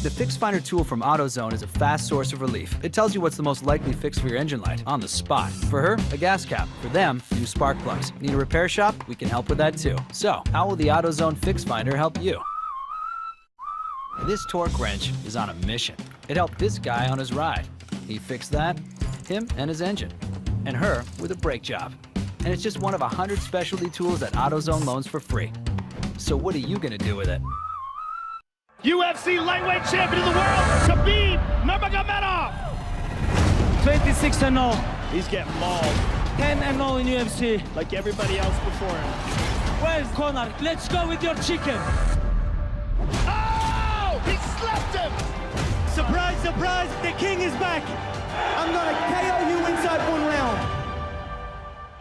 The Fix Finder tool from AutoZone is a fast source of relief. It tells you what's the most likely fix for your engine light on the spot. For her, a gas cap. For them, new spark plugs. Need a repair shop? We can help with that too. So, how will the AutoZone Fix Finder help you? This torque wrench is on a mission. It helped this guy on his ride. He fixed that, him and his engine, and her with a brake job. And it's just one of 100 specialty tools that AutoZone loans for free. So what are you gonna do with it? UFC lightweight champion of the world, Khabib Nurmagomedov. 26-0. He's getting mauled. 10-0 in UFC. Like everybody else before him. Where's Conor? Let's go with your chicken. Oh! He slapped him! Surprise, surprise, the king is back. I'm gonna KO you inside 1 round.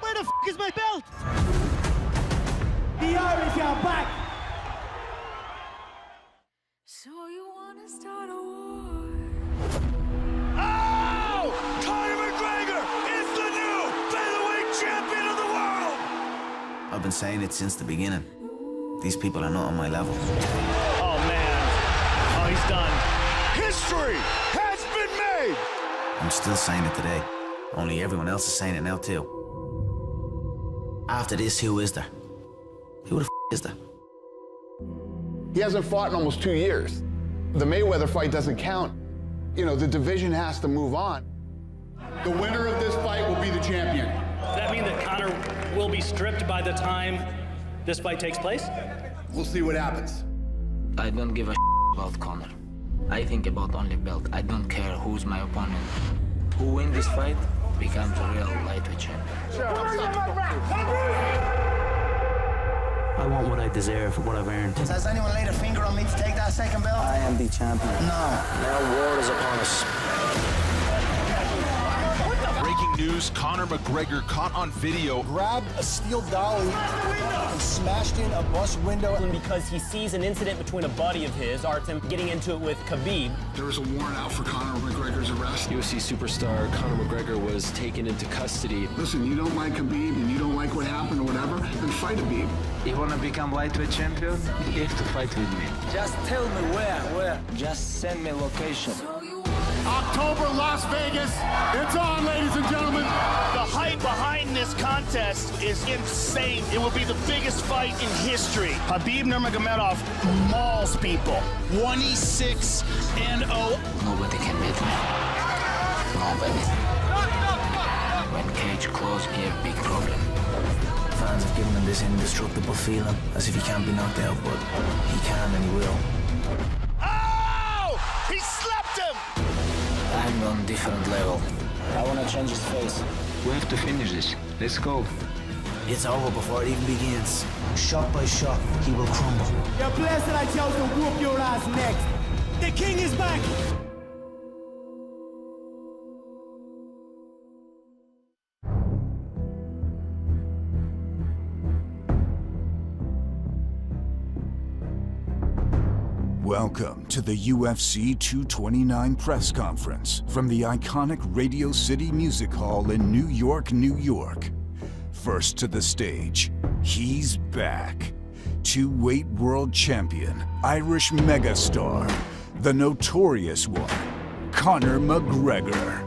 Where the f is my belt? The Irish are back. So you wanna start a war? Oh! Conor McGregor is the new featherweight champion of the world! I've been saying it since the beginning. These people are not on my level. Oh, man. Oh, he's done. History has been made! I'm still saying it today. Only everyone else is saying it now too. After this, who is there? Who the f is there? He hasn't fought in almost 2 years. The Mayweather fight doesn't count. You know, the division has to move on. The winner of this fight will be the champion. Does that mean that Conor will be stripped by the time this fight takes place? We'll see what happens. I don't give a about Conor. I think about only belt. I don't care who's my opponent. Who wins this fight becomes a real lightweight champion. I want what I deserve, what I've earned. Has anyone laid a finger on me to take that second belt? I am the champion. No. Now war is upon us. Breaking news, Conor McGregor caught on video. Grabbed a steel dolly and smashed in a bus window. Because he sees an incident between a buddy of his, Artem, getting into it with Khabib. There was a warrant out for Conor McGregor's arrest. UFC superstar Conor McGregor was taken into custody. Listen, you don't like Khabib and you don't like what happened or whatever, then fight Khabib. You want to become lightweight champion? You have to fight with me. Just tell me where. Just send me location. October, Las Vegas. It's on, ladies and gentlemen. The hype behind this contest is insane. It will be the biggest fight in history. Khabib Nurmagomedov mauls people. 26-0. Nobody can beat me. Nobody. When cage close, he have big problem. Fans have given him this indestructible feeling, as if he can't be knocked out, but he can and he will. Oh! He slapped him! I'm on a different level. I want to change his face. We have to finish this. Let's go. It's over before it even begins. Shot by shot, he will crumble. You're blessed that I chose to whoop your ass next. The king is back. Welcome to the UFC 229 press conference from the iconic Radio City Music Hall in New York, New York. First to the stage, he's back. Two-weight world champion, Irish megastar, the notorious one, Conor McGregor.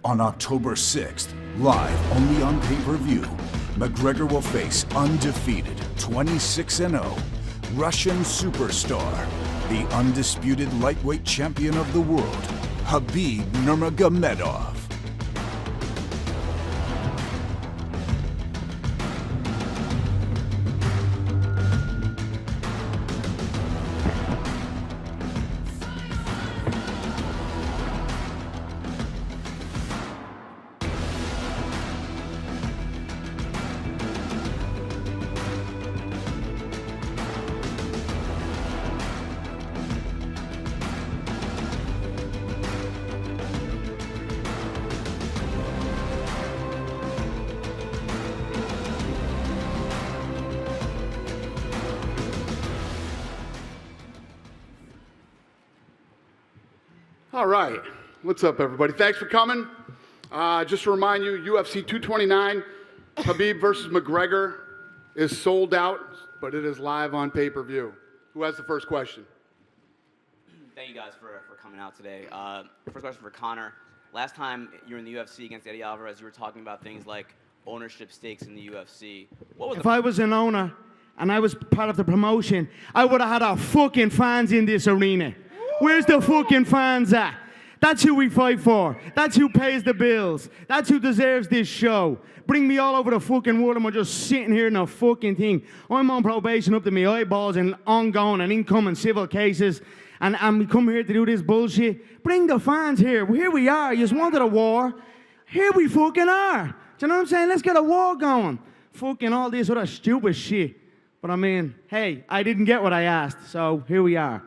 On October 6th, live only on pay-per-view, McGregor will face undefeated 26-0 Russian superstar, the undisputed lightweight champion of the world, Khabib Nurmagomedov. All right. What's up, everybody? Thanks for coming. Just to remind you, UFC 229, Khabib versus McGregor is sold out, but it is live on pay-per-view. Who has the first question? Thank you guys for coming out today. First question for Conor. Last time you were in the UFC against Eddie Alvarez, you were talking about things like ownership stakes in the UFC. If I was an owner and I was part of the promotion, I would have had our fucking fans in this arena. Where's the fucking fans at? That's who we fight for. That's who pays the bills. That's who deserves this show. Bring me all over the fucking world and we're just sitting here in a fucking thing. I'm on probation up to my eyeballs and ongoing and incoming civil cases. And we come here to do this bullshit. Bring the fans here. Here we are. You just wanted a war. Here we fucking are. Do you know what I'm saying? Let's get a war going. Fucking all this other stupid shit. But I mean, hey, I didn't get what I asked. So here we are.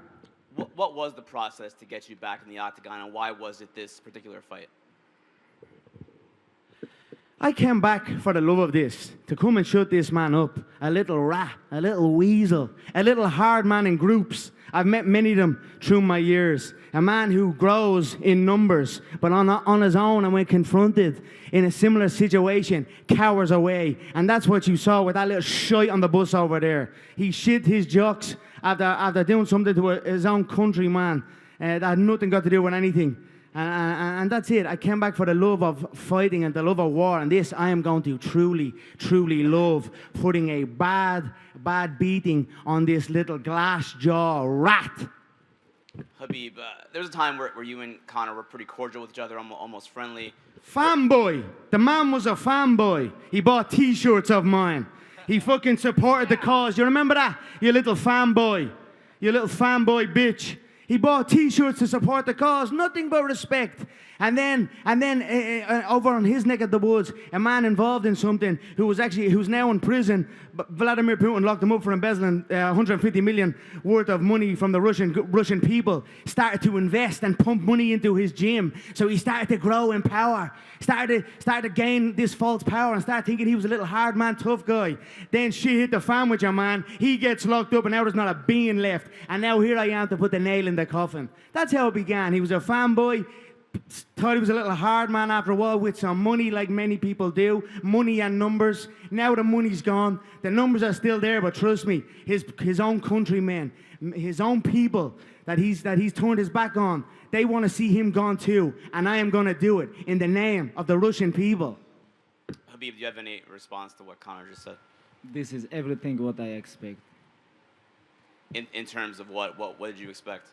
What was the process to get you back in the octagon, and why was it this particular fight? I came back for the love of this, to come and shut this man up. A little rat, a little weasel, a little hard man in groups. I've met many of them through my years. A man who grows in numbers, but on his own, and when confronted in a similar situation, cowers away. And that's what you saw with that little shite on the bus over there. He shit his jocks after doing something to his own countryman that had nothing got to do with anything. And that's it. I came back for the love of fighting and the love of war. And this I am going to truly, truly love. Putting a bad beating on this little glass jaw rat. Khabib, there was a time where you and Conor were pretty cordial with each other, almost friendly. Fanboy. The man was a fanboy. He bought T-shirts of mine. He fucking supported the cause. You remember that? You little fanboy. You little fanboy bitch. He bought T-shirts to support the cause, nothing but respect. And then over on his neck of the woods, a man involved in something who's now in prison. But Vladimir Putin locked him up for embezzling 150 million worth of money from the Russian people. Started to invest and pump money into his gym, so he started to grow in power. Started to gain this false power and started thinking he was a little hard man, tough guy. Then shit hit the fan with your man. He gets locked up, and now there's not a bean left. And now here I am to put the nail in the coffin. That's how it began. He was a fanboy. Thought he was a little hard man after a while with some money, like many people do. Money and numbers. Now the money's gone. The numbers are still there, but trust me, his own countrymen, his own people that he's turned his back on, they want to see him gone too. And I am going to do it in the name of the Russian people. Khabib, do you have any response to what Conor just said? This is everything what I expect. In terms of what did you expect?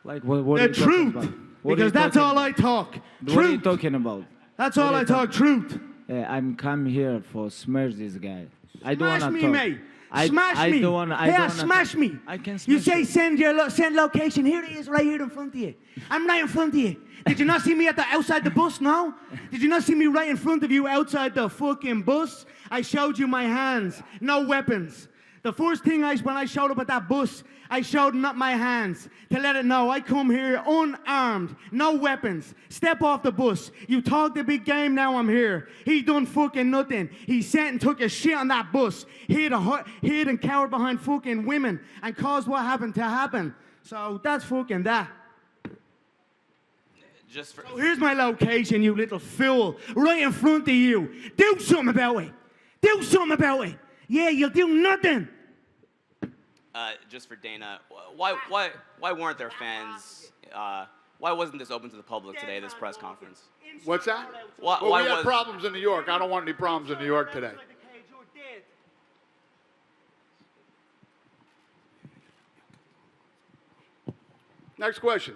Like what the truth. Because that's all I talk. Truth. What are you talking about? That's all I talk. Truth. I'm come here for smash this guy. I don't want to talk. Smash me, mate. Smash me. Smash me. I can smash you say send location. Here it is, right here in front of you. I'm right in front of you. Did you not see me outside the bus? No. Did you not see me right in front of you outside the fucking bus? I showed you my hands. No weapons. The first thing when I showed up at that bus, I showed not my hands to let it know I come here unarmed, no weapons. Step off the bus. You talk the big game, now I'm here. He done fucking nothing. He sat and took a shit on that bus, hid and cowered behind fucking women and caused what happened to happen. So that's fucking that. So here's my location, you little fool, right in front of you. Do something about it. Do something about it. Yeah, you'll do nothing. Just for Dana, why weren't there fans? Why wasn't this open to the public today, this press conference? What's that? Why we had problems in New York. I don't want any problems in New York today. Next question.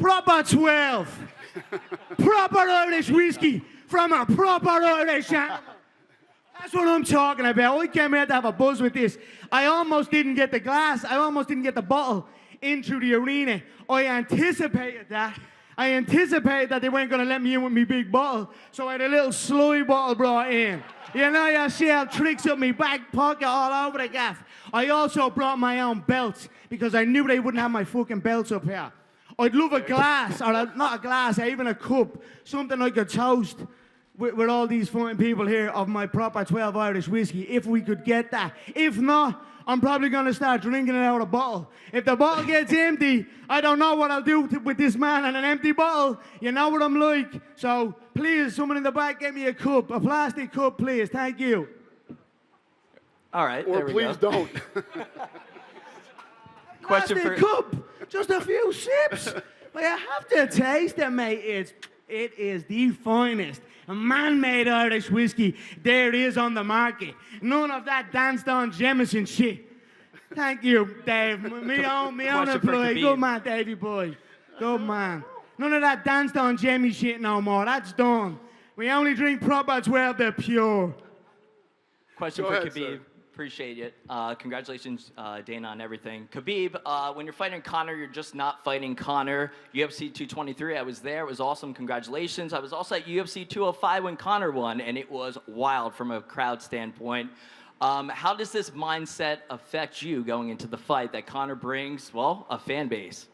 Proper 12. Proper Irish whiskey from a proper Irish animal. That's what I'm talking about. I came here to have a buzz with this. I almost didn't get the glass. I almost didn't get the bottle into the arena. I anticipated that. I anticipated that they weren't going to let me in with my big bottle. So I had a little slurry bottle brought in. You know, you see how tricks up my back pocket all over the gaff. I also brought my own belts because I knew they wouldn't have my fucking belts up here. I'd love a glass, or not a glass, even a cup, something like a toast. with all these fine people here of my proper 12 Irish whiskey, if we could get that. If not, I'm probably going to start drinking it out of a bottle. If the bottle gets empty, I don't know what I'll do with this man and an empty bottle. You know what I'm like. So please, someone in the back, get me a cup, a plastic cup, please. Thank you. All right, or please don't. Question for cup, just a few sips. But you have to taste it, mate. It is the finest man-made Irish whiskey there is on the market. None of that danced-on Jameson shit. Thank you, Dave. Me own employee. Good man, Davey boy. Good man. None of that danced-on Jamie shit no more. That's done. We only drink proper 12, they're pure. Question Go for ahead, Khabib. sir. Appreciate it. Congratulations, Dana, on everything. Khabib, when you're fighting Conor, you're just not fighting Conor. UFC 223, I was there. It was awesome. Congratulations. I was also at UFC 205 when Conor won, and it was wild from a crowd standpoint. How does this mindset affect you going into the fight that Conor brings, well, a fan base?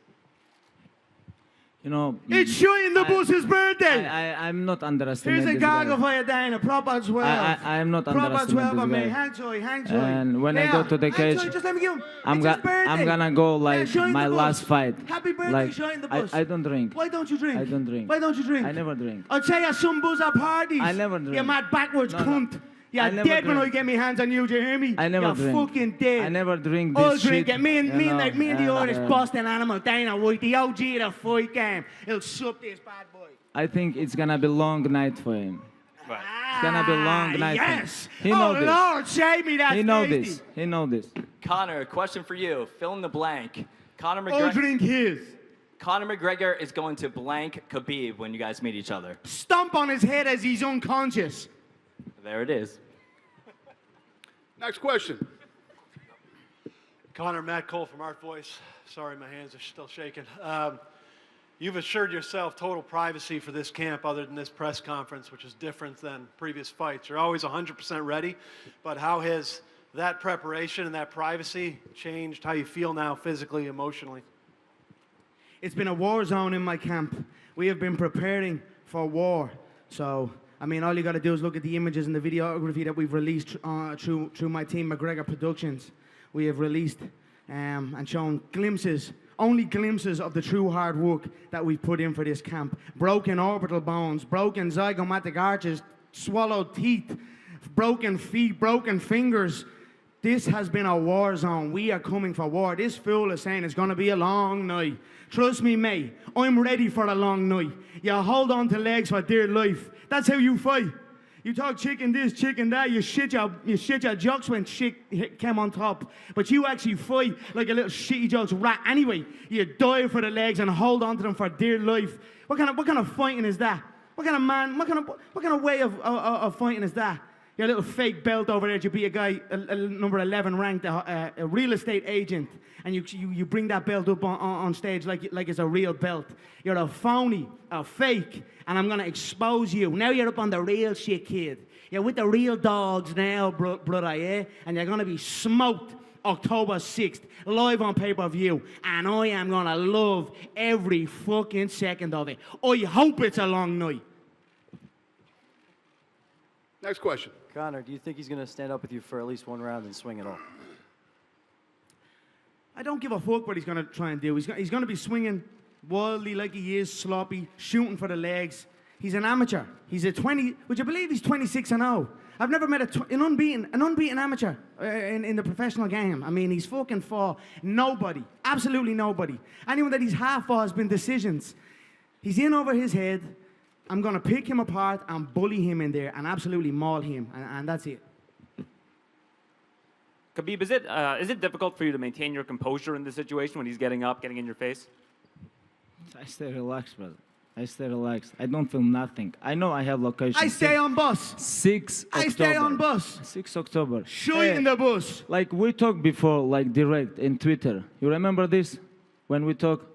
You know, it's showing the boss's birthday. I'm not underestimating. Here's a goggle for you, Dana. Proper 12. I'm not proper underestimating 12 of this me. guy. Hang joy. And when I go to the cage, just let me give him. I'm gonna go like my last fight. Happy birthday, like, shine the bus. I don't drink. Why don't you drink? I don't drink. Why don't you drink? I never drink. I'll tell you some buzz at parties. I never drink. You mad backwards cunt. You're dead when I get my hands on you, do you hear me? I never drink. You're fucking dead. I never drink this I'll shit. drink it. Me and the Irish yeah. Boston animal, Dana White, the OG of the fight game. He'll sup this bad boy. I think it's gonna be a long night for him. Right. It's gonna be a long night. Yes. For him. He knows this. Lord, save me that. He knows this. He knows this. Conor, question for you. Fill in the blank. Conor I'll McGregor. drink his. Conor McGregor is going to blank Khabib when you guys meet each other. Stomp on his head as he's unconscious. There it is. Next question. Conor, Matt Cole from Art Voice. Sorry, my hands are still shaking. You've assured yourself total privacy for this camp other than this press conference, which is different than previous fights. You're always 100% ready, but how has that preparation and that privacy changed how you feel now physically, emotionally? It's been a war zone in my camp. We have been preparing for war. So, I mean, all you got to do is look at the images and the videography that we've released through my team, McGregor Productions. We have released and shown glimpses, only glimpses of the true hard work that we've put in for this camp. Broken orbital bones, broken zygomatic arches, swallowed teeth, broken feet, broken fingers. This has been a war zone. We are coming for war. This fool is saying it's going to be a long night. Trust me, mate, I'm ready for a long night. You hold on to legs for dear life. That's how you fight. You talk chicken this, chicken that, you shit your jokes when shit came on top. But you actually fight like a little shitty jokes rat. Anyway, you die for the legs and hold on to them for dear life. What kind of fighting is that? What kind of man, what kind of way of fighting is that? Your little fake belt over there to be a guy, number 11 ranked, a real estate agent, and you bring that belt up on stage like it's a real belt. You're a phony, a fake, and I'm gonna expose you. Now you're up on the real shit, kid. You're with the real dogs now, brother, yeah? And you're gonna be smoked October 6th, live on pay-per-view, and I am gonna love every fucking second of it. I hope it's a long night. Next question. Conor, do you think he's going to stand up with you for at least one round and swing it all? I don't give a fuck what he's going to try and do. He's going to be swinging wildly like he is, sloppy, shooting for the legs. He's an amateur. He's a 20, would you believe he's 26-0? I've never met an unbeaten amateur in the professional game. I mean, he's fucking fought nobody, absolutely nobody. Anyone that he's half fought has been decisions. He's in over his head. I'm going to pick him apart and bully him in there and absolutely maul him, and that's it. Khabib, is it difficult for you to maintain your composure in this situation when he's getting up, getting in your face? I stay relaxed, brother. I stay relaxed. I don't feel nothing. I know I have location. I stay on bus. 6 October. I stay on bus. 6 October. Shoot in the bus. Like we talked before, like direct in Twitter. You remember this? When we talk?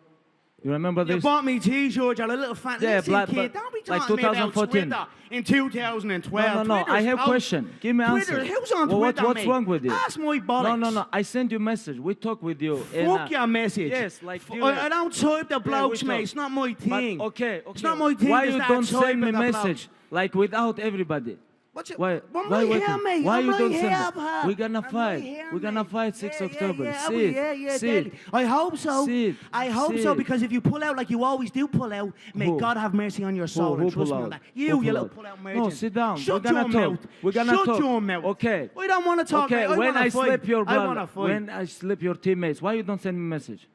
You remember this? You bought me T-shirt, you're a little fan. Yeah, Listen, kid, don't be talking like 2014. about Twitter in 2012. No. I have a question. Give me an Twitter, answer. who's on Twitter, What's mate? wrong with you? That's my bollocks. No. I sent you a message. We talk with you. Fuck your message. Yes, like I don't type the blokes, mate. It's not my thing. Okay. It's not my thing. Why to you start don't typing send me the message? blokes. like without everybody. Why right here, mate. Why I'm you right don't here, send me? pal. We're gonna I'm fight. right here, We're gonna mate. fight 6 October. Yeah, See it. yeah, See deadly. it. I hope so. See it. I hope See so, it. because if you pull out like you always do pull out, may Who? God have mercy on your soul. Who and trust pull me on out? that. Who You pull little out? pull out merchant. No, sit down. Shut We're gonna your talk. mouth. We're gonna Shut talk. your mouth. Okay. We don't want to talk. Okay. Mate. When I slip your I want brother, to fight. when I slip your teammates, why you don't send me a message?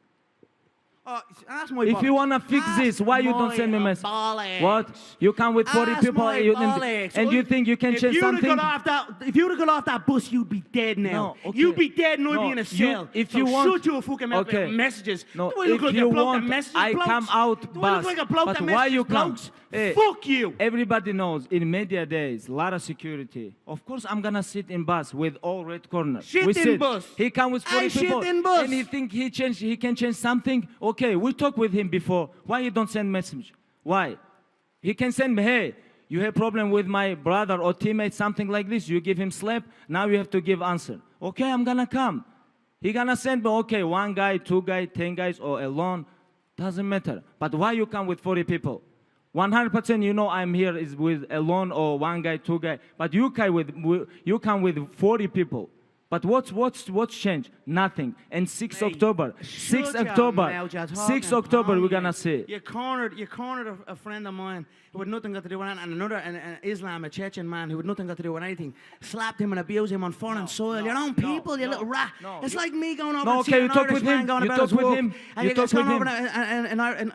Ask my If you wanna fix this, why you don't send me a message? What? You come with 40 people and you think you can change something? If you would have got off that bus, you'd be dead now. No, okay. You'd be dead and I'd be in a cell. If you want, shut your fucking mouth with messages. No, Do I look if like you a bloke want, that messages I blokes? come out Do I bus. look like a bloke But that why you messages come? blokes? Hey, Fuck you. Everybody knows in media days, a lot of security. Of course, I'm gonna sit in bus with all red corners. Shit We in sit. bus. He come with 40 I shit people, in bus. and he think he can change something. Okay, we talked with him before. Why you don't send message? Why? He can send me, hey, you have problem with my brother or teammate, something like this. You give him slap. Now you have to give answer. Okay, I'm gonna come. He gonna send me, okay, 1 guy, 2 guys, 10 guys, or alone. Doesn't matter. But why you come with 40 people? 100% you know I'm here is with alone or 1 guy, 2 guys. But you come with 40 people. But what's changed? Nothing. And 6 October, 6 October, 6 October, we're gonna see. You cornered a friend of mine who had nothing got to do with it, and another, an Islam, a Chechen man who had nothing got to do with anything, slapped him and abused him on foreign soil. Your own people, you little rat. It's like me going over and seeing an Irish man going about his work. And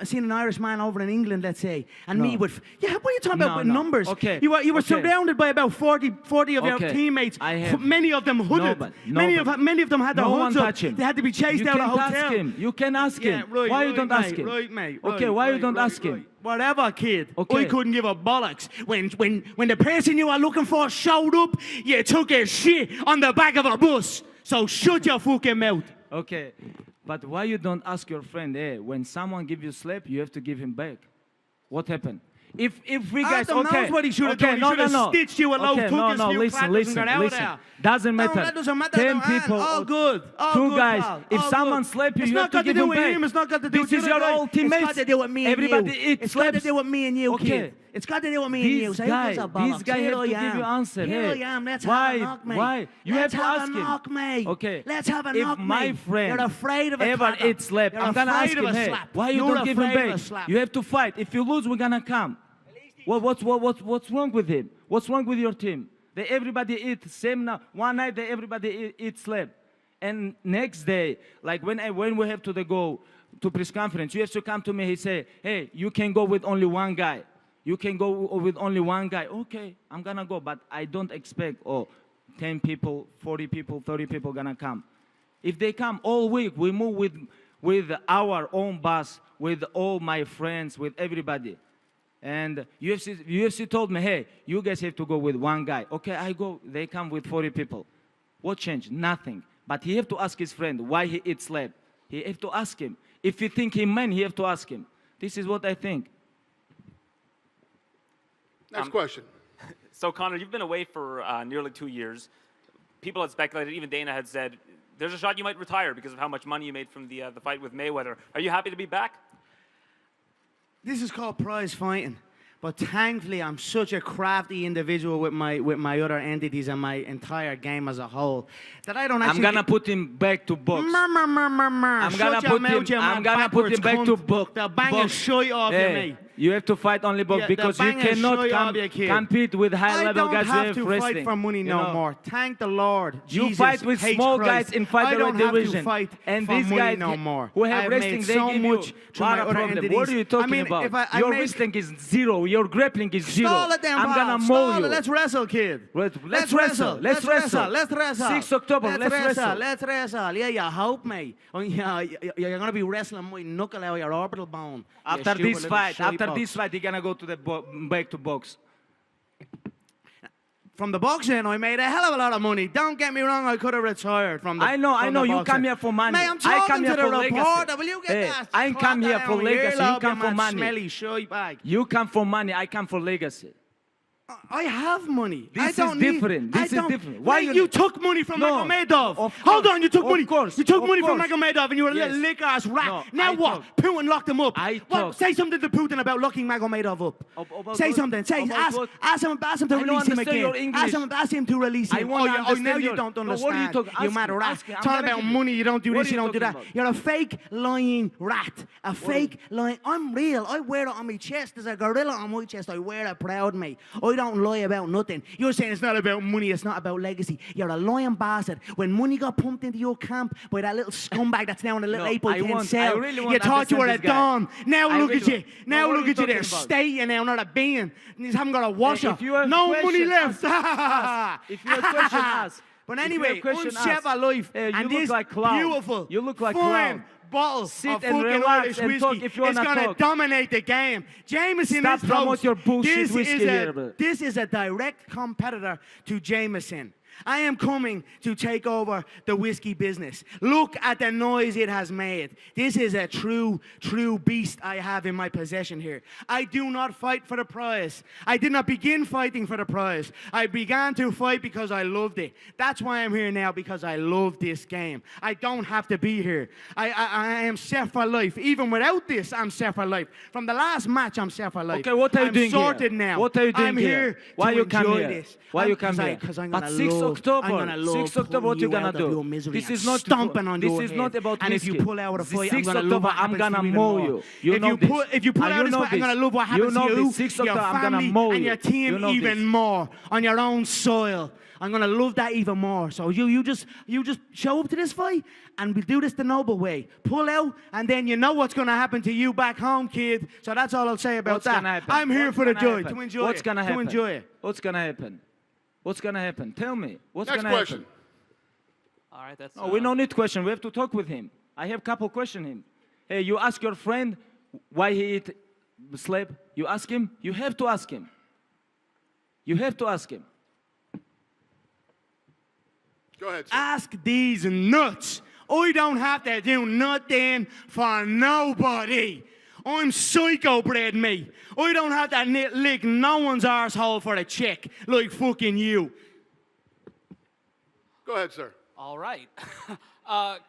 seeing an Irish man over in England, let's say, and me with, what are you talking about with numbers? Okay. You were surrounded by about 40 of your teammates. Many of them hooded. Many of them had their hoods up. They had to be chased out of the hotel. You can ask him. Why you don't ask him? Right, mate. Okay, why you don't ask him? Whatever, kid. Okay. I couldn't give a bollocks. When the person you were looking for showed up, you took a shit on the back of a bus. So shut your fucking mouth. Okay, but why you don't ask your friend, hey, when someone give you slap, you have to give him back? What happened? If we guys, Adam knows what he should have done. He should have stitched you a low, took his few clatters and got out of there. Doesn't matter. No, that doesn't matter. 10 people, all good. All 2 good, guys. pal. If all someone good. slap you, it's you have not to give him back. It's not got to do with This is your old teammates. It's got to do with me and Everybody you. It's got to do with me and you, kid. It's got to do with me and you. This guy have to give you answer. Here I am. Let's have a knock, mate. Why? You have to ask him. Let's have a knock, mate. Okay. Let's have a knock, mate. If my friend you're afraid of a ever eat slap, I'm gonna ask him, hey, why you don't give him back? You have to fight. If you lose, we're gonna come. What's wrong with him? What's wrong with your team? Everybody eat same now. One night everybody eat slap, and next day, like when we have to go to press conference, you have to come to me. He say, hey, you can go with only 1 guy. You can go with only 1 guy. Okay, I'm gonna go, but I don't expect 10 people, 40 people, 30 people gonna come. If they come all week, we move with our own bus, with all my friends, with everybody. And UFC told me, hey, you guys have to go with 1 guy. Okay, I go. They come with 40 people. What changed? Nothing. But he have to ask his friend why he eats slap. He have to ask him. If you think he man, he have to ask him. This is what I think. Next question. So, Conor, you've been away for nearly 2 years. People had speculated, even Dana had said, there's a shot you might retire because of how much money you made from the fight with Mayweather. Are you happy to be back? This is called prize fighting. But thankfully, I'm such a crafty individual with my other entities and my entire game as a whole that I don't actually. I'm gonna put him back to box. I'm gonna put him back to box. They'll bang a shit off you, mate. You have to fight only box because you cannot compete with high-level guys. I don't have to fight for money no more. Thank the Lord. You fight with small guys in featherweight division, and these guys no more. who have wrestling, they give you a lot of problems. What are you talking about? Your wrestling is 0. Your grappling is 0. I'm gonna mow you. Let's wrestle, kid. Let's wrestle. Let's wrestle. 6 October. Let's wrestle. Let's wrestle. Yeah, you hope, mate. You're gonna be wrestling my knuckle out of your orbital bone. After this fight, you're gonna go to the back to box. From the boxing, I made a hell of a lot of money. Don't get me wrong, I could have retired from the I know. You come here for money. Mate, I'm talking to the reporter. Will you get that? I come here for legacy. You come for money. Smelly shite bag. You come for money. I come for legacy. I have money. This I is don't different. Need, This I is don't, different. Why you took money from Magomedov? Hold on, you took money. You took money from Magomedov, and you were a little lick ass rat. No, now what? Putin locked him up. Well, say something to Putin about locking Magomedov up. Say something. Say ask him to release him again. Ask him to release him. Now you don't understand. What are you talking? You mad rat. Talking about money. You don't do this. You don't do that. You're a fake lying rat. A fake lying. I'm real. I wear it on my chest. There's a gorilla on my chest. I wear it proud, mate. I don't lie about nothing. You're saying it's not about money, it's not about legacy. You're a lying bastard. When money got pumped into your camp by that little scumbag that's now in a little 8x10 cell, you thought you were a don. Now look at you. Now look at you there. Stay now, not a bean. You just haven't got a washer. No money left. If you have a question, ask. But anyway, unchef a life. And this beautiful, you look like fine bottles Sit of and fucking relax Irish and whiskey. talk if you wanna It's going to talk. dominate the game. Jameson Stop is promote close. your bullshit whiskey here. This is a direct competitor to Jameson. I am coming to take over the whiskey business. Look at the noise it has made. This is a true beast I have in my possession here. I do not fight for the prize. I did not begin fighting for the prize. I began to fight because I loved it. That's why I'm here now, because I love this game. I don't have to be here. I am set for life. Even without this, I'm set for life. From the last match, I'm set for life. Okay, what are you doing sorted here? now. What are you doing I'm here? here Why to you come enjoy here? this. Why you come here? Because I'm But gonna 6 love, October, I'm gonna love 6 October, what you pulling gonna out of your do? misery This and is not stomping on this your is head. not about And if you whiskey. pull out a The fight, I'm 6 gonna love October, what I'm happens gonna to you mow even you. more. You know this. If you pull out a fight, I'm gonna love what happens to you, 6 your October, I'm gonna family, mow and you. your team You know even this. more on your own soil. I'm gonna love that even more. So you just show up to this fight, and we'll do this the noble way. Pull out, and then you know what's gonna happen to you back home, kid. So that's all I'll say about What's that. gonna happen? I'm here What's for the gonna joy, happen? to enjoy What's it. gonna happen? To enjoy it. What's gonna happen? What's gonna happen? Tell me. What's Next gonna question. happen? All right, that's. No, we don't need question. We have to talk with him. I have couple question him. Hey, you ask your friend why he eat slab. You ask him. You have to ask him. You have to ask him. Go ahead, sir. Ask these nuts. I don't have to do nothing for nobody. I'm psycho bred, mate. I don't have to lick no one's arsehole for a check like fucking you. Go ahead, sir. All right.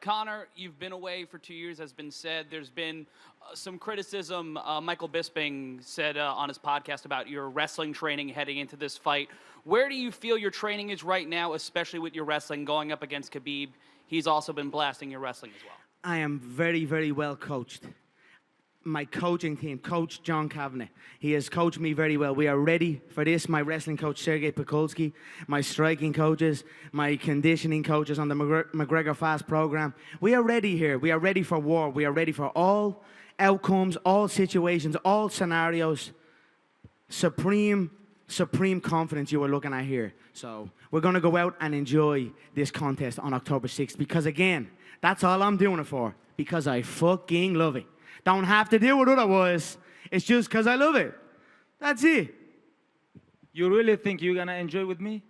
Conor, you've been away for 2 years, has been said. There's been some criticism. Michael Bisping said on his podcast about your wrestling training heading into this fight. Where do you feel your training is right now, especially with your wrestling going up against Khabib? He's also been blasting your wrestling as well. I am very, very well coached. My coaching team, Coach John Kavanagh, he has coached me very well. We are ready for this. My wrestling coach, Sergey Pikulski, my striking coaches, my conditioning coaches on the McGregor Fast program. We are ready here. We are ready for war. We are ready for all outcomes, all situations, all scenarios. Supreme confidence you are looking at here. So we're going to go out and enjoy this contest on October 6th because, again, that's all I'm doing it for, because I fucking love it. Don't have to do it otherwise. It's just because I love it. That's it. You really think you're gonna enjoy with me?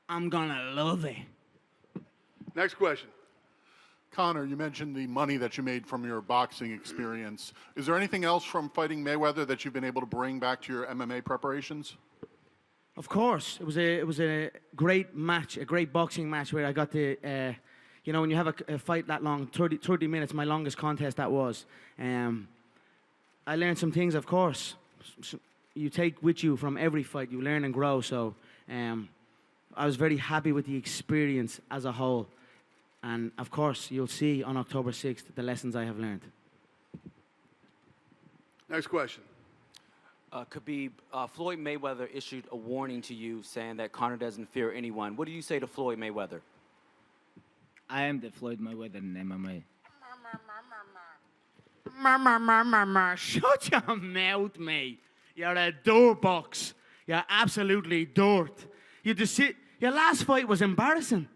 I'm gonna love it. Next question. Conor, you mentioned the money that you made from your boxing experience. Is there anything else from fighting Mayweather that you've been able to bring back to your MMA preparations? Of course. It was a great match, a great boxing match where I got to... you know, when you have a fight that long, 30 minutes, my longest contest that was, I learned some things, of course. You take with you from every fight, you learn and grow. So I was very happy with the experience as a whole. And, of course, you'll see on October 6th the lessons I have learned. Next question. Khabib, Floyd Mayweather issued a warning to you saying that Conor doesn't fear anyone. What do you say to Floyd Mayweather? I am the Floyd Mayweather in MMA. Shut your mouth, mate. You're a dirt box. You're absolutely dirt. You just sit. Your last fight was embarrassing.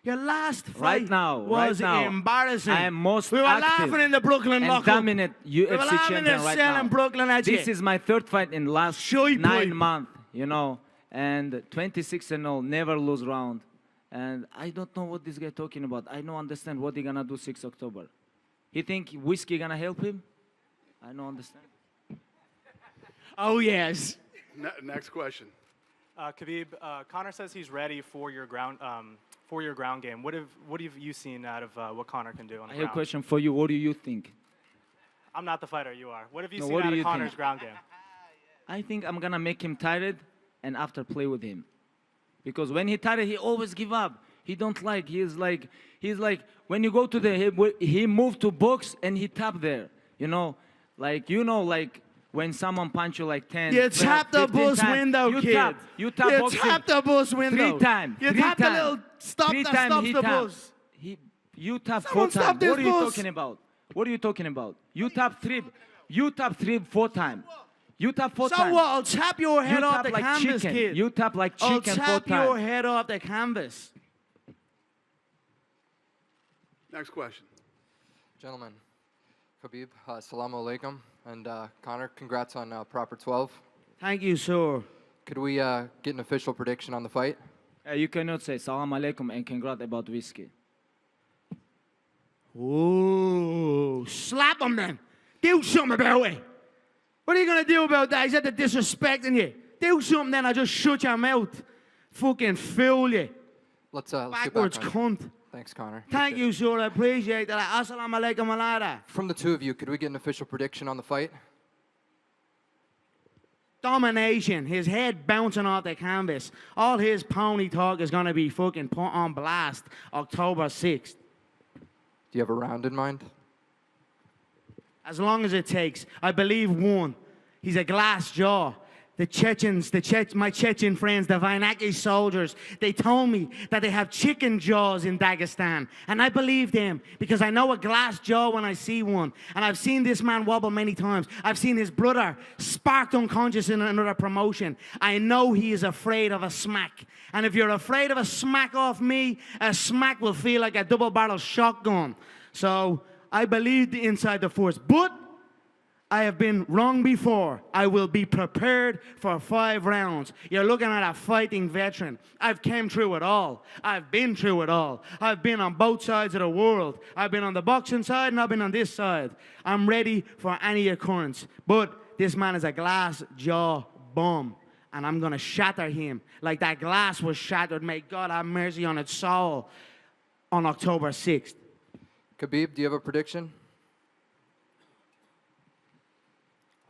Your last fight was embarrassing. I am most We were active laughing in the Brooklyn and lockup. dominant We were UFC laughing in champion the right cell now. in Brooklyn at you. This is my third fight in last Shy 9 boy. months, you know, and 26-0, never lose round. And I don't know what this guy talking about. I don't understand what he gonna do 6 October. He think whiskey gonna help him? I don't understand. Oh, yes. Next question. Khabib, Conor says he's ready for your ground game. What have you seen out of what Conor can do on the I ground? have a question for you. What do you think? I'm not the fighter, you are. What have you No, seen what out do of you Conor's think? ground game? I think I'm gonna make him tired and after play with him. Because when he tired, he always give up. He don't like, he's like, when you go to he moved to box and he tap there. Like when someone punch you like 10, You 12, tap the 15 bus times, window, you kid. Tap, you tap You boxing tap the bus window. 3 times. You 3 tap the times. little stop 3 that times stops he the tap. bus. You tap Someone 4 stop times. this What are you bus. talking about? What are you talking about? You tap 3, 4 times. You tap 4 So times. what? I'll tap your head You off tap the like canvas, chicken. kid. You tap like I'll chicken 4 tap your times. head off the canvas. Next question. Gentlemen, Khabib, assalamu alaikum. And Conor, congrats on proper 12. Thank you, sir. Could we get an official prediction on the fight? You cannot say salam alaikum and congrats about whiskey. Ooh, slap him then. Do something about it. What are you going to do about that? He's at the disrespecting you. Do something then, I just shut your mouth. Fucking fool you. Let's get Backwards back on. cunt. Thanks, Conor. Thank you, sir. I appreciate that. Assalamu alaikum wa From the two of you, could we get an official prediction on the fight? Domination. His head bouncing off the canvas. All his pony talk is going to be fucking put on blast October 6th. Do you have a round in mind? As long as it takes. I believe one. He's a glass jaw. The Chechens, my Chechen friends, the Vainaki soldiers, they told me that they have chicken jaws in Dagestan. And I believe them because I know a glass jaw when I see one. And I've seen this man wobble many times. I've seen his brother sparked unconscious in another promotion. I know he is afraid of a smack. And if you're afraid of a smack off me, a smack will feel like a double-barrel shotgun. So I believe inside the force. But I have been wrong before. I will be prepared for 5 rounds. You're looking at a fighting veteran. I've came through it all. I've been through it all. I've been on both sides of the world. I've been on the boxing side and I've been on this side. I'm ready for any occurrence. But this man is a glass jaw bum. And I'm going to shatter him like that glass was shattered. May God have mercy on its soul on October 6th. Khabib, do you have a prediction?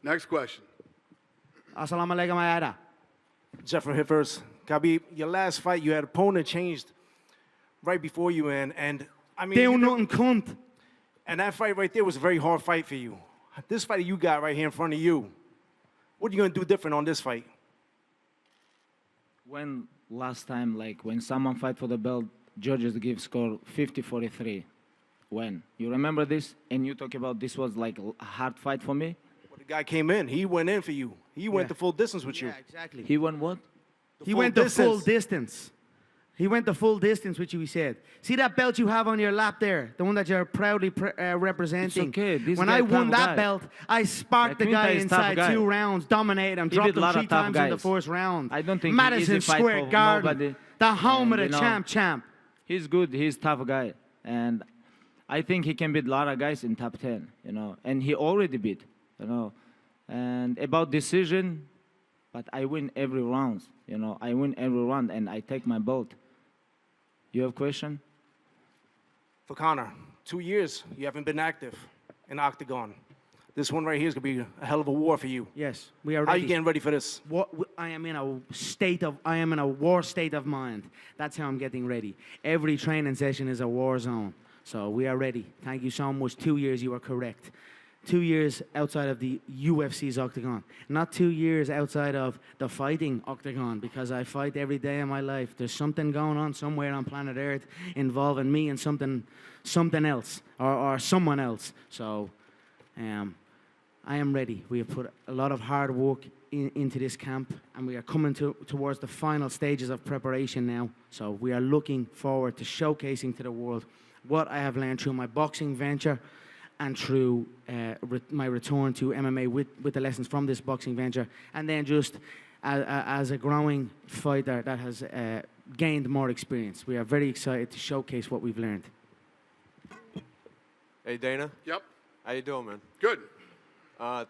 Next question. Assalamu alaikum ayada. Jeffrey Hiffers. Khabib, your last fight, you had opponent changed right before you and I mean... Do nothing, cunt. And that fight right there was a very hard fight for you. This fight you got right here in front of you, what are you going to do different on this fight? When last time, like when someone fight for the belt, judges give score 50-43. When? You remember this? And you talk about this was like a hard fight for me? Well, the guy came in. He went in for you. He went the full distance with you. Yeah, exactly. He went what? He went the full distance. He went the full distance with you, he said. See that belt you have on your lap there? The one that you're proudly representing? It's okay. This when guy I won tough that guy. belt, I sparked the guy inside 2 rounds, dominated him, He dropped beat a him lot 3 of tough times in the guys. 4th round. I don't think Madison easy fight Square for Garden, nobody. the home of And, the you know, champ. He's good. He's a tough guy. And I think he can beat a lot of guys in top 10, you know. And he already beat, you know. And about decision, but I win every round, you know. I win every round and I take my belt. You have a question? For Conor, 2 years, you haven't been active in Octagon. This one right here is going to be a hell of a war for you. Yes, we are ready. How are you getting ready for this? I am in a war state of mind. That's how I'm getting ready. Every training session is a war zone. So we are ready. Thank you so much. 2 years, you are correct. 2 years outside of the UFC's octagon. Not 2 years outside of the fighting octagon, because I fight every day of my life. There's something going on somewhere on planet Earth involving me and something else or someone else. So I am ready. We have put a lot of hard work into this camp, and we are coming towards the final stages of preparation now. So we are looking forward to showcasing to the world what I have learned through my boxing venture and through my return to MMA with the lessons from this boxing venture, and then just as a growing fighter that has gained more experience. We are very excited to showcase what we've learned. Hey, Dana. Yep. How you doing, man? Good.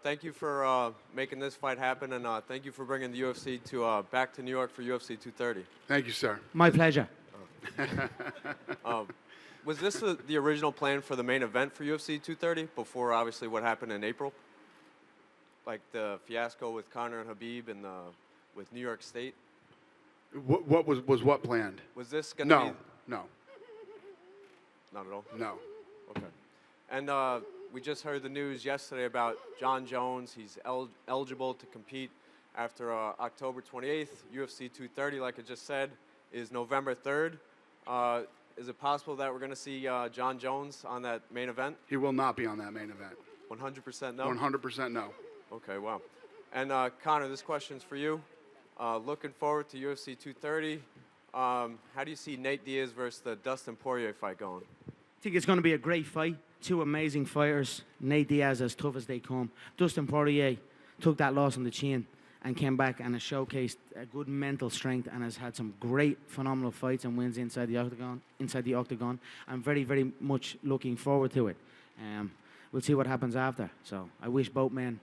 Thank you for making this fight happen, and thank you for bringing the UFC to back to New York for UFC 230. Thank you, sir. My pleasure. Was this the original plan for the main event for UFC 230 before, obviously, what happened in April? Like the fiasco with Conor and Khabib and with New York State? What was what planned? Was this going to be? No. Not at all? No. Okay. And we just heard the news yesterday about John Jones. He's eligible to compete after October 28th. UFC 230, like I just said, is November 3rd. Is it possible that we're going to see John Jones on that main event? He will not be on that main event. 100% no? 100% no. Okay, wow. And Conor, this question's for you. Looking forward to UFC 230. How do you see Nate Diaz versus the Dustin Poirier fight going? I think it's going to be a great fight. Two amazing fighters. Nate Diaz as tough as they come. Dustin Poirier took that loss on the chin and came back and has showcased a good mental strength and has had some great, phenomenal fights and wins inside the octagon. I'm very, very much looking forward to it. We'll see what happens after. So I wish both men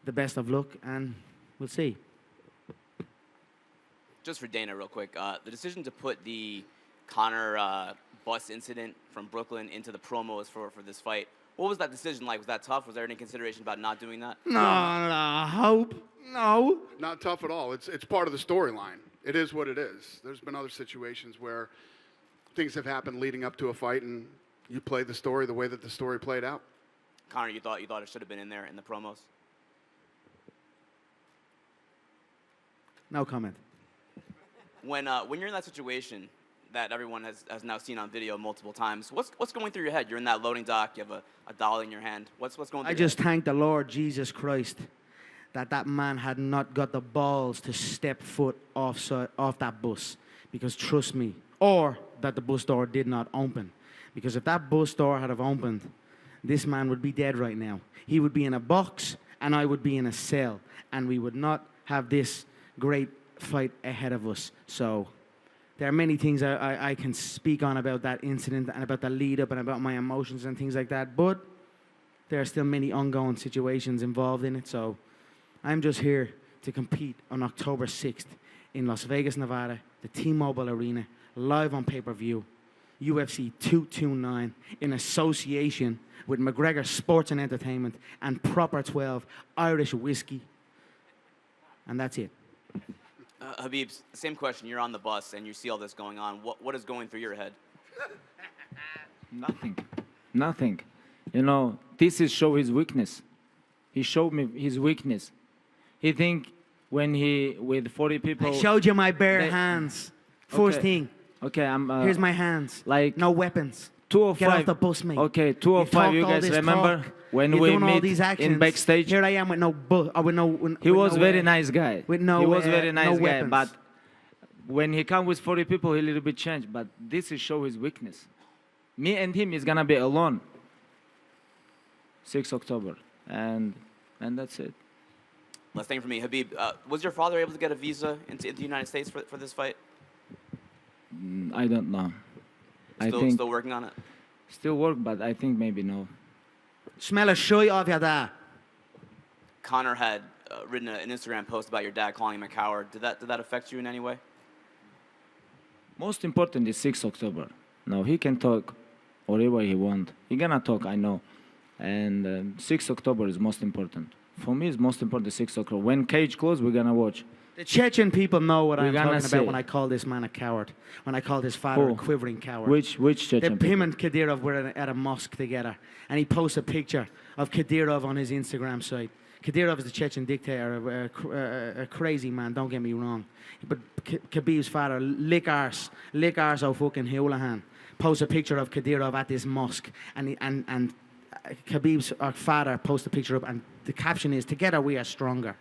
the best of luck, and we'll see. Just for Dana, real quick, the decision to put the Conor bus incident from Brooklyn into the promos for this fight, what was that decision like? Was that tough? Was there any consideration about not doing that? No, hope. No. Not tough at all. It's part of the storyline. It is what it is. There's been other situations where things have happened leading up to a fight, and you play the story the way that the story played out. Conor, you thought it should have been in there in the promos? No comment. When you're in that situation that everyone has now seen on video multiple times, what's going through your head? You're in that loading dock. You have a dollar in your hand. What's going through your head? I just thank the Lord Jesus Christ that man had not got the balls to step foot off that bus. Because trust me, or that the bus door did not open. Because if that bus door had have opened, this man would be dead right now. He would be in a box, and I would be in a cell, and we would not have this great fight ahead of us. So there are many things I can speak on about that incident and about the lead up and about my emotions and things like that, but there are still many ongoing situations involved in it. So I'm just here to compete on October 6th in Las Vegas, Nevada, the T-Mobile Arena, live on pay-per-view, UFC 229, in association with McGregor Sports and Entertainment and Proper 12 Irish Whiskey. And that's it. Khabib, same question. You're on the bus and you see all this going on. What is going through your head? Nothing. You know, this is show his weakness. He showed me his weakness. He think when he with 40 people. I showed you my bare hands. First thing. Okay, here's my hands. Like no weapons. 205. Get off the bus, mate. Okay, 205. You guys remember when we meet in backstage? Here I am with no He was very nice guy. With no. He was very nice guy, weapons. but when he come with 40 people, he a little bit changed. But this is show his weakness. Me and him is gonna be alone. 6 October, and that's it. Last thing for me, Khabib. Was your father able to get a visa into the United States for this fight? I don't know. Still working on it? Still work, but I think maybe no. Smell a shit off your dad. Conor had written an Instagram post about your dad calling him a coward. Did that affect you in any way? Most important is 6 October. Now he can talk whatever he want. He gonna talk, I know. And 6 October is most important. For me, it's most important 6 October. When cage close, we're gonna watch. The Chechen people know what I'm talking say. about when I call this man a coward. When I called his father a quivering coward. Which Chechen people? Him and Kadyrov were at a mosque together. And he posts a picture of Kadyrov on his Instagram site. Kadyrov is the Chechen dictator, a crazy man, don't get me wrong. But Khabib's father, lick arse of fucking Houlihan, posts a picture of Kadyrov at this mosque. And Khabib's father posts a picture up, and the caption is, "Together we are stronger."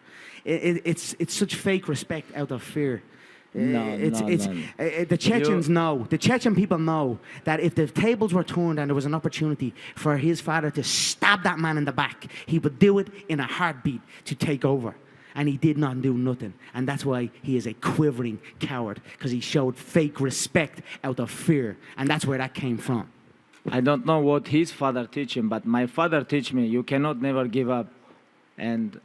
It's such fake respect out of fear. The Chechens know, the Chechen people know that if the tables were turned and there was an opportunity for his father to stab that man in the back, he would do it in a heartbeat to take over. And he did not do nothing. And that's why he is a quivering coward, because he showed fake respect out of fear. And that's where that came from. I don't know what his father teach him, but my father teach me, you cannot never give up. and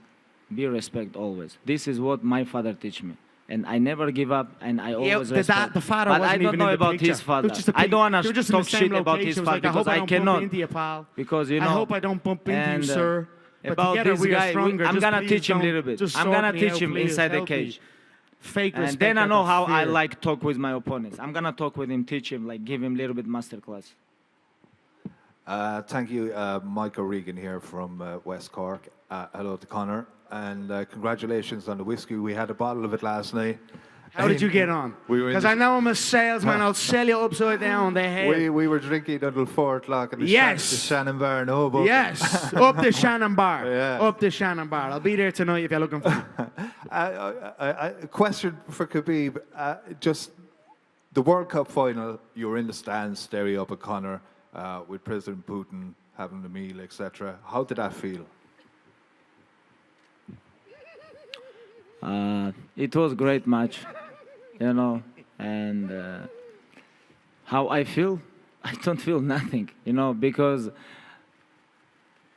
be respect always. This is what my father teach me. And I never give up, and I always respect. The father but wasn't I don't even know in the about picture. his father. It was just a I don't want they were to just in the talk same shit about location. his It was father like, I because hope I I don't bump cannot. into you, pal. Because you know. I hope I don't bump into and, you, sir. But about together this we are guy, stronger. I'm Just gonna please teach him a don't- little bit. just I'm sort gonna me teach out, him please. inside the Help me. cage. Fake And respect then I out know of how I fear. like talk with my opponents. I'm gonna talk with him, teach him, like give him a little bit masterclass. Thank you, Michael Regan here from West Cork. Hello to Conor, and congratulations on the whiskey. We had a bottle of it last night. How did you get on? We were in Because the- I know I'm a salesman. I'll sell you upside down the head. We were drinking until 4 o'clock in the, Yes. the Shannon Bar in Hoboken. Yes, up the Shannon Bar. Yeah. Up the Shannon Bar. I'll be there tonight if you're looking for me. A question for Khabib. Just the World Cup final, you were in the stands staring up at Conor with President Putin having the meal, etc. How did that feel? It was a great match, you know, and how I feel? I don't feel nothing, you know, because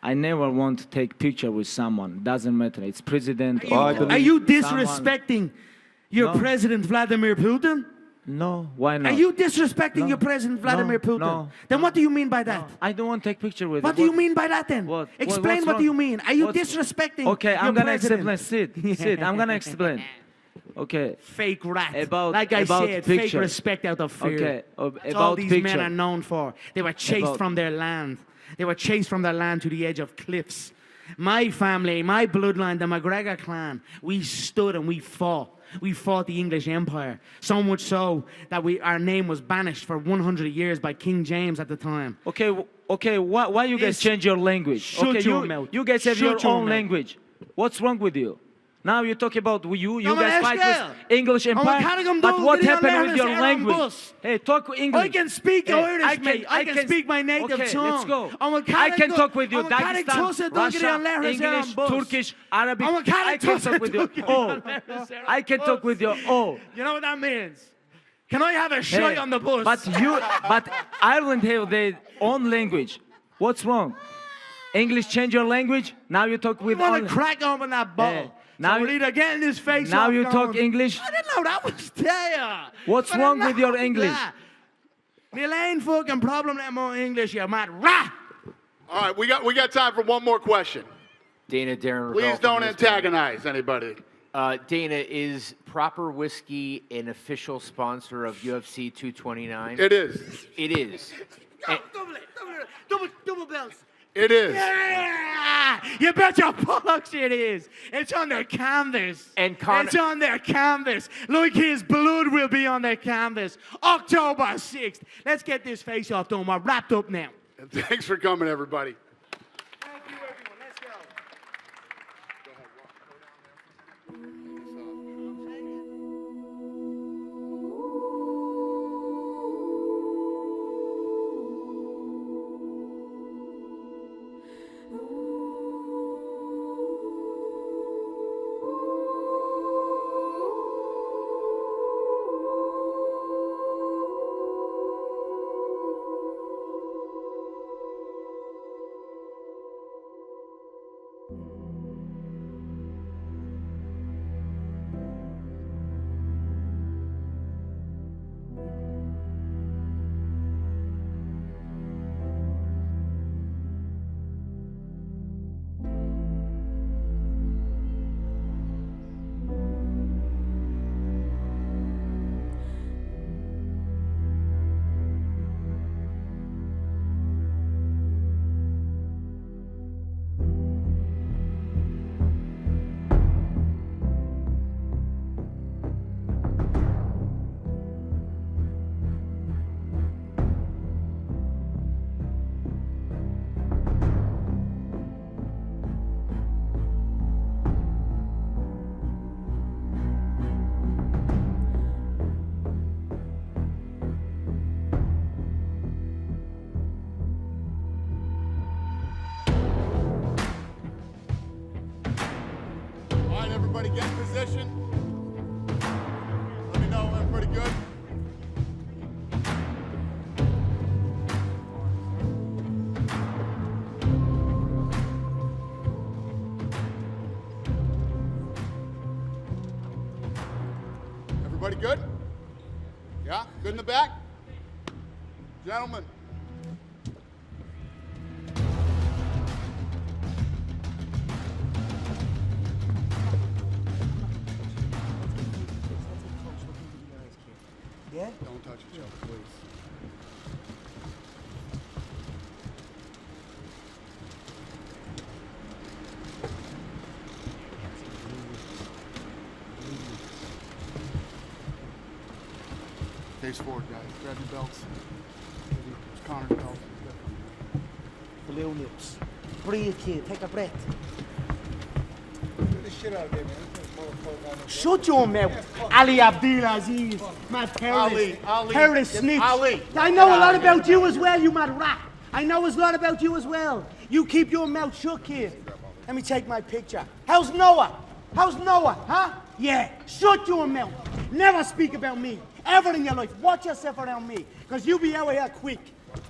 I never want to take picture with someone. Doesn't matter. It's president. Are you someone. disrespecting your No. President Vladimir Putin? No, why not? Are you disrespecting your President Vladimir Putin? No. Then what do you mean by that? I don't want to take picture with What him. do you mean by that then? Explain what's what do you wrong? mean? Are you What's- disrespecting Okay, I'm your gonna president? explain. Sit. I'm gonna explain. Okay. Fake rat. About like I about said, fake picture. respect out of fear. Okay. That's all About these picture. men are known for. They were chased About- from their land. They were chased from their land to the edge of cliffs. My family, my bloodline, the McGregor clan, we stood and we fought. We fought the English Empire. So much so that our name was banished for 100 years by King James at the time. Okay, why you guys change your language? Shut Okay, your mouth. you guys have Shut your your own mouth. language. What's wrong with you? Now you talk about you No, guys maar fight echt with English Empire. But what happened with your language? Hey, talk English. I can speak Hey, Irish, mate. I can speak my native okay, tongue. let's go. I'm a I can talk with you. I'm a Catholic Dagestan, Russia, English, Turkish, Arabic. I'm a I can talk with you. Oh, I can talk with you. Oh. You know what that means? Can I have a shot on the bus? But Ireland have their own language. What's wrong? English change your language. Now you talk with. I want to crack open that bottle. Now so we're either getting this face now off you going, talk English. I didn't know that was there. What's But wrong I with your know English? that. Well, ain't fucking problem that more English, you mad rat. All right, we got time for one more question. Dana, Darren. Please Ravel don't from ESPN. antagonize anybody. Dana, is Proper Whiskey an official sponsor of UFC 229? It is. It is. Double bells. It is. Yeah! You bet your bollocks it is. It's on their canvas. And it's on their canvas. Like his blood will be on their canvas. October 6th. Let's get this face off done. We're wrapped up now. Thanks for coming, everybody. Thank you, everyone. Let's go. All right, everybody get in position. Let me know, everybody good? Everybody good? Yeah? Good in the back? Gentlemen. Yeah? Don't touch each other, please. Face forward, guys. Grab your belts. It's Connor's belt. The little nips. Breathe, kid. Take a breath. Get the shit out of there, man. Shut your mouth. Ali Abdelaziz. Mad terrorist. Ali. Terrorist snitch. Ali. I know a lot about you as well, you mad rat. I know a lot about you as well. You keep your mouth shut, kid. Let me take my picture. How's Noah? How's Noah, huh? Yeah, shut your mouth. Never speak about me. Ever in your life. Watch yourself around me. Because you be out here quick.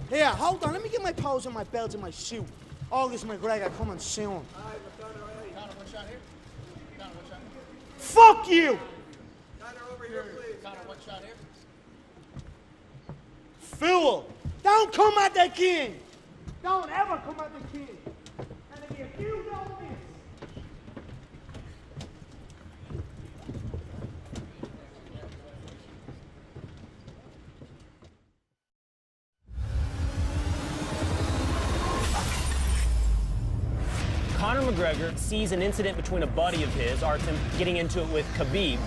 Here, hold on. Let me get my pose and my belt and my shoe. August McGregor coming soon. Fuck you! Fool! Don't come at the king! Don't ever come at the king! And if you don't miss... Conor McGregor sees an incident between a buddy of his, Artem, getting into it with Khabib.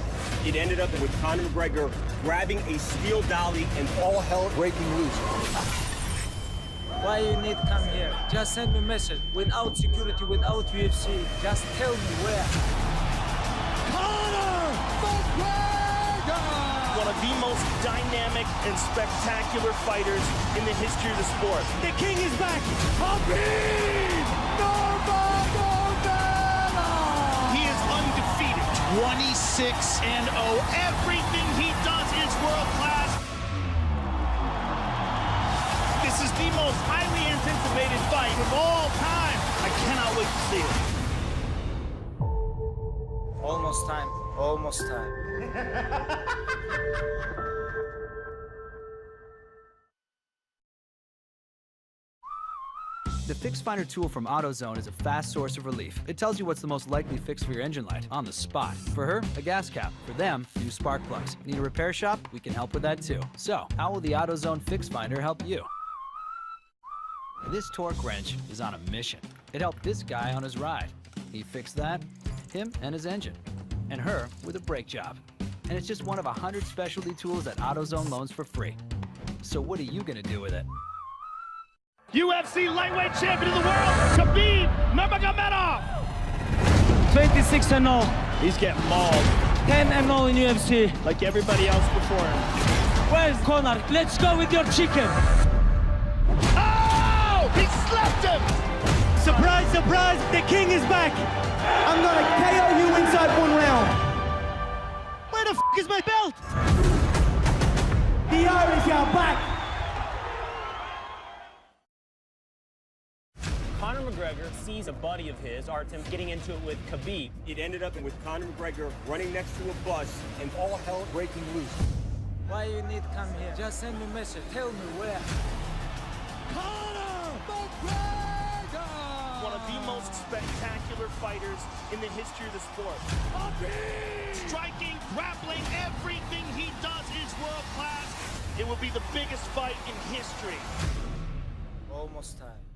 It ended up with Conor McGregor grabbing a steel dolly and all hell breaking loose. Why you need to come here? Just send me a message. Without security, without UFC, just tell me where. Conor McGregor! One of the most dynamic and spectacular fighters in the history of the sport. The king is back! Khabib! He is undefeated. 26-0. Everything he does is world class. This is the most highly anticipated fight of all time. I cannot wait to see it. Almost time. Almost time. The Fix Finder tool from AutoZone is a fast source of relief. It tells you what's the most likely fix for your engine light on the spot. For her, a gas cap. For them, new spark plugs. Need a repair shop? We can help with that too. So, how will the AutoZone Fix Finder help you? This torque wrench is on a mission. It helped this guy on his ride. He fixed that, him and his engine, and her with a brake job. And it's just one of 100 specialty tools that AutoZone loans for free. So what are you gonna do with it? UFC lightweight champion of the world, Khabib Nurmagomedov. 26-0. He's getting mauled. 10-0 in UFC. Like everybody else before him. Where's Conor? Let's go with your chicken. Oh! He slapped him! Surprise, surprise! The king is back! I'm gonna KO you inside 1 round. Where the f is my belt? The Irish are back! Conor McGregor sees a buddy of his, Artem, getting into it with Khabib. It ended up with Conor McGregor running next to a bus and all hell breaking loose. Why you need to come here? Just send me a message. Tell me where. Conor McGregor! One of the most spectacular fighters in the history of the sport. Striking, grappling, everything he does is world class. It will be the biggest fight in history. Almost time.